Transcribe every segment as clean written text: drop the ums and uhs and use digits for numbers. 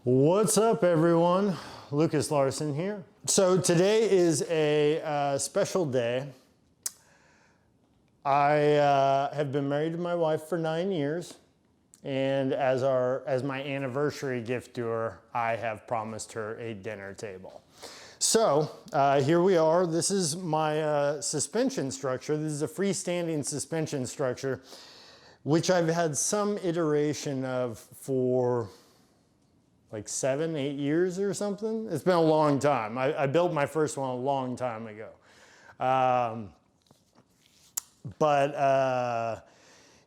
What's up, everyone? Lucas Larson here. So today is a special day. I have been married to my wife for 9 years, and as my anniversary gift to her, I have promised her a dinner table. So here we are. This is my suspension structure. This is a freestanding suspension structure, which I've had some iteration of for like 7, 8 years or something. It's been a long time. I built my first one a long time ago.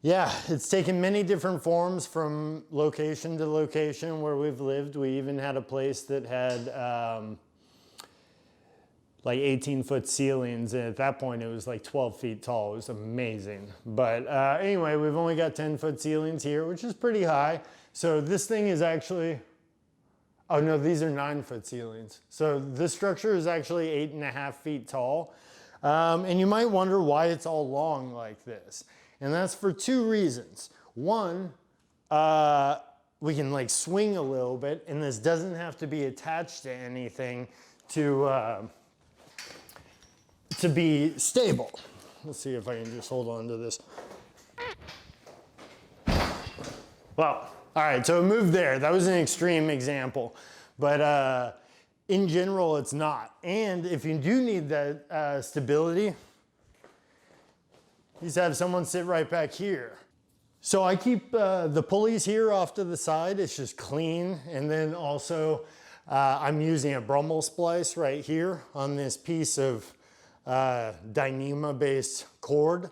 Yeah, it's taken many different forms from location to location where we've lived. We even had a place that had like 18-foot ceilings, and at that point it was like 12 feet tall. It was amazing. But anyway, we've only got 10-foot ceilings here, which is pretty high. So this thing is actually, oh no, these are 9-foot ceilings. So this structure is actually 8.5 feet tall. And you might wonder why it's all long like this. And that's for 2 reasons. One, we can like swing a little bit, and this doesn't have to be attached to anything to be stable. Let's see if I can just hold on to this. Well, all right, so it moved there. That was an extreme example, but in general, it's not. And if you do need that stability, you just have someone sit right back here. So I keep the pulleys here off to the side. It's just clean. And then also I'm using a Brummel splice right here on this piece of Dyneema-based cord.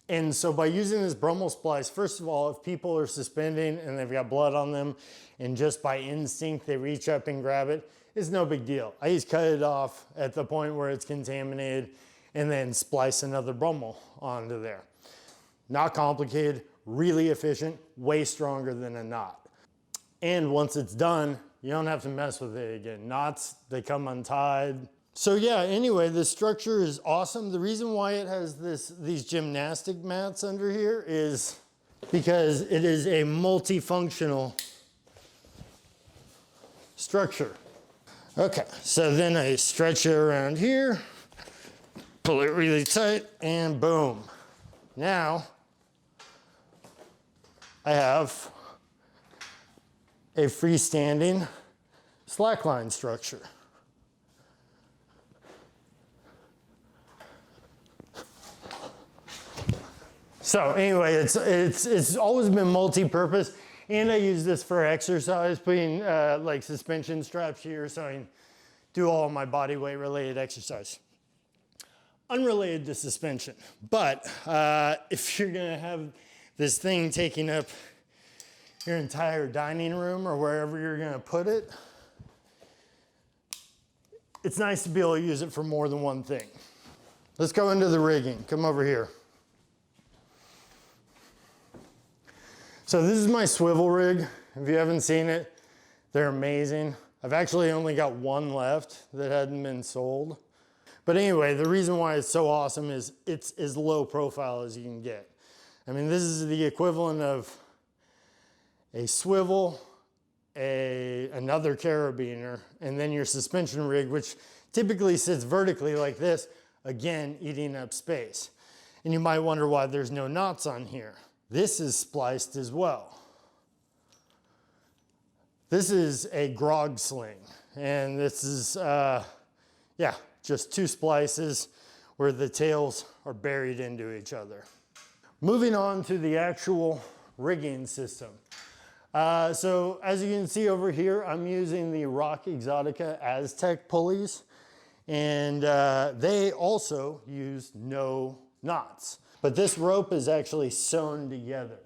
And so by using this Brummel splice, first of all, if people are suspending and they've got blood on them and just by instinct they reach up and grab it, it's no big deal. I just cut it off at the point where it's contaminated and then splice another Brummel onto there. Not complicated, really efficient, way stronger than a knot. And once it's done, you don't have to mess with it again. Knots, they come untied. So yeah, anyway, this structure is awesome. The reason why it has these gymnastic mats under here is because it is a multifunctional structure. Okay, so then I stretch it around here, pull it really tight, and boom. Now, I have a freestanding slackline structure. So anyway, it's always been multi-purpose, and I use this for exercise, putting like suspension straps here so I can do all my body weight related exercise. Unrelated to suspension, but if you're gonna have this thing taking up your entire dining room or wherever you're gonna put it, it's nice to be able to use it for more than one thing. Let's go into the rigging. Come over here. So this is my swivel rig. If you haven't seen it, they're amazing. I've actually only got one left that hadn't been sold. But anyway, the reason why it's so awesome is it's as low profile as you can get. I mean, this is the equivalent of a swivel, another carabiner, and then your suspension rig, which typically sits vertically like this, again, eating up space. And you might wonder why there's no knots on here. This is spliced as well. This is a grog sling, and this is, yeah, just 2 splices where the tails are buried into each other. Moving on to the actual rigging system. So as you can see over here, I'm using the Rock Exotica Aztec pulleys, and they also use no knots. But this rope is actually sewn together.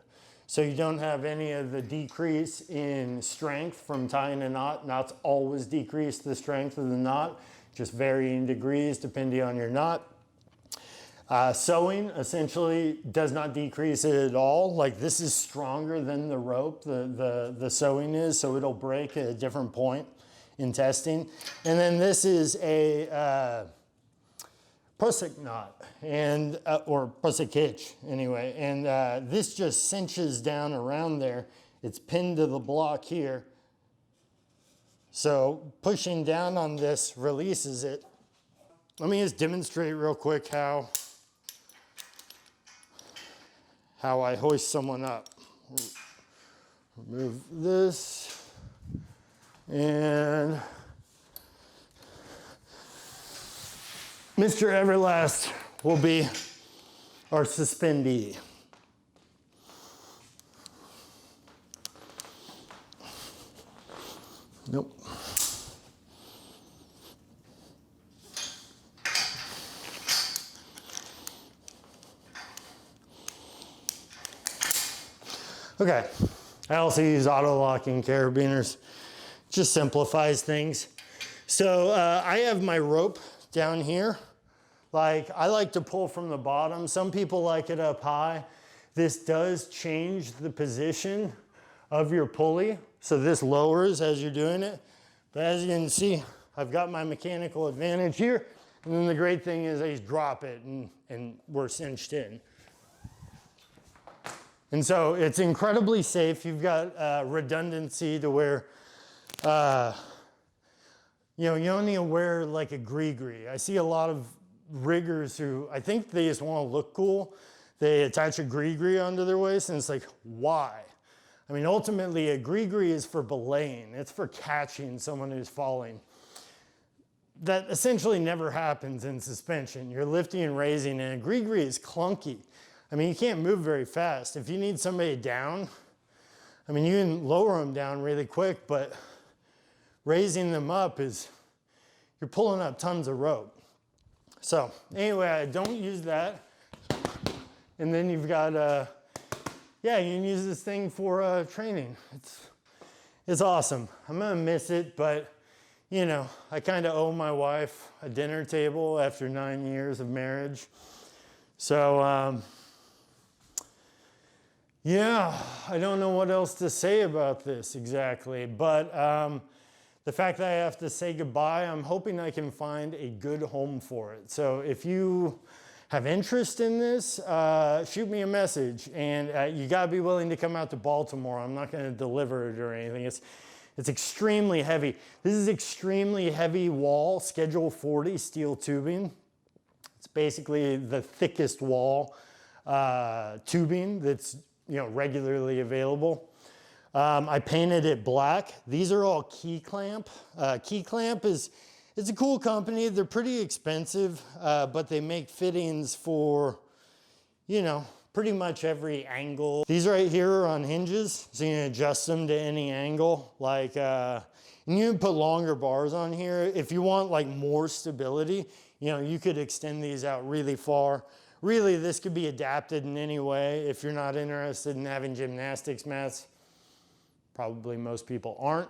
So you don't have any of the decrease in strength from tying a knot. Knots always decrease the strength of the knot, just varying degrees depending on your knot. Sewing essentially does not decrease it at all. Like, this is stronger than the rope, the sewing is, so it'll break at a different point in testing. And then this is a prusik knot, and or prusik hitch anyway, and this just cinches down around there It's pinned to the block here. So pushing down on this releases it. Let me just demonstrate real quick how I hoist someone up. Remove this and Mr. Everlast will be our suspendee. Nope. Okay, I also use auto locking carabiners. Just simplifies things. So I have my rope down here. Like, I like to pull from the bottom. Some people like it up high. This does change the position of your pulley. So this lowers as you're doing it. But as you can see, I've got my mechanical advantage here. And then the great thing is I just drop it and we're cinched in. And so it's incredibly safe. You've got redundancy to where, you know, you don't need to wear like a gree-gree. I see a lot of riggers who, I think they just want to look cool. They attach a gree-gree onto their waist and it's like, why? I mean, ultimately a gree-gree is for belaying. It's for catching someone who's falling. That essentially never happens in suspension. You're lifting and raising and a gree-gree is clunky. I mean, you can't move very fast. If you need somebody down, I mean, you can lower them down really quick, but raising them up is, you're pulling up tons of rope. So anyway, I don't use that. And then you've got, yeah, you can use this thing for training. It's awesome. I'm gonna miss it, but you know, I kind of owe my wife a dinner table after 9 years of marriage. So, yeah, I don't know what else to say about this exactly, but the fact that I have to say goodbye, I'm hoping I can find a good home for it. So if you have interest in this, shoot me a message, and you gotta be willing to come out to Baltimore. I'm not gonna deliver it or anything. It's extremely heavy. This is extremely heavy wall, Schedule 40 steel tubing. It's basically the thickest wall tubing that's regularly available. I painted it black. These are all Key Clamp. Key Clamp it's a cool company. They're pretty expensive, but they make fittings for, pretty much every angle. These right here are on hinges, so you can adjust them to any angle. Like, and you can put longer bars on here. If you want like more stability, you could extend these out really far. Really, this could be adapted in any way. If you're not interested in having gymnastics mats, probably most people aren't.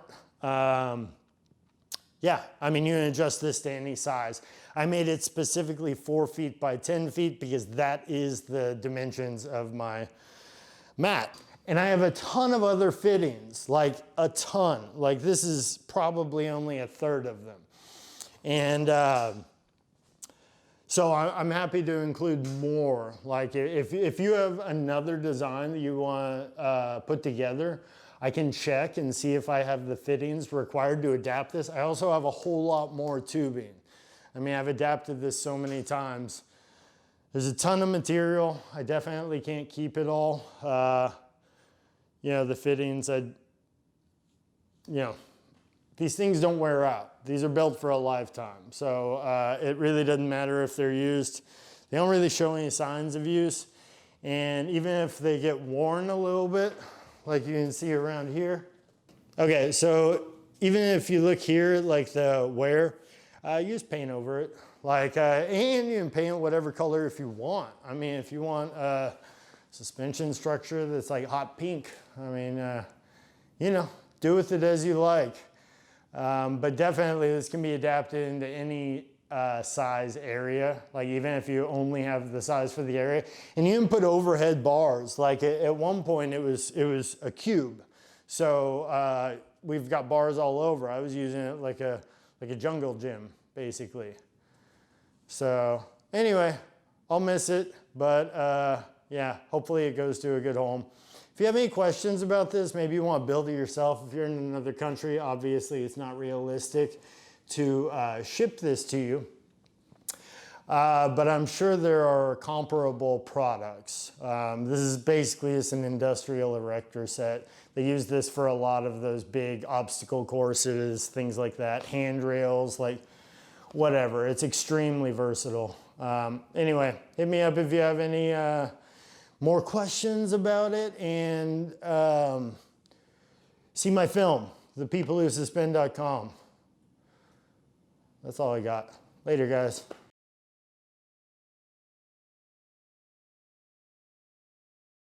Yeah, I mean, you can adjust this to any size. I made it specifically 4 feet by 10 feet because that is the dimensions of my mat. And I have a ton of other fittings, like a ton. Like this is probably only a third of them. And so I'm happy to include more. Like if you have another design that you want to put together, I can check and see if I have the fittings required to adapt this. I also have a whole lot more tubing. I mean, I've adapted this so many times. There's a ton of material. I definitely can't keep it all. The fittings, these things don't wear out. These are built for a lifetime. So it really doesn't matter if they're used. They don't really show any signs of use. And even if they get worn a little bit, like you can see around here. Okay, so even if you look here, like the wear, use paint over it. Like, and you can paint whatever color if you want. I mean, if you want a suspension structure that's like hot pink, I mean, do with it as you like. But definitely this can be adapted into any size area, like even if you only have the size for the area. And you can put overhead bars. Like at one point it was a cube. So we've got bars all over. I was using it like a jungle gym, basically. So anyway, I'll miss it, but yeah, hopefully it goes to a good home. If you have any questions about this, maybe you want to build it yourself. If you're in another country, obviously it's not realistic to ship this to you. But I'm sure there are comparable products. This is basically just an industrial erector set. They use this for a lot of those big obstacle courses, things like that, handrails, like whatever. It's extremely versatile. Anyway, hit me up if you have any more questions about it, and see my film, thepeoplewhosuspend.com. That's all I got. Later, guys.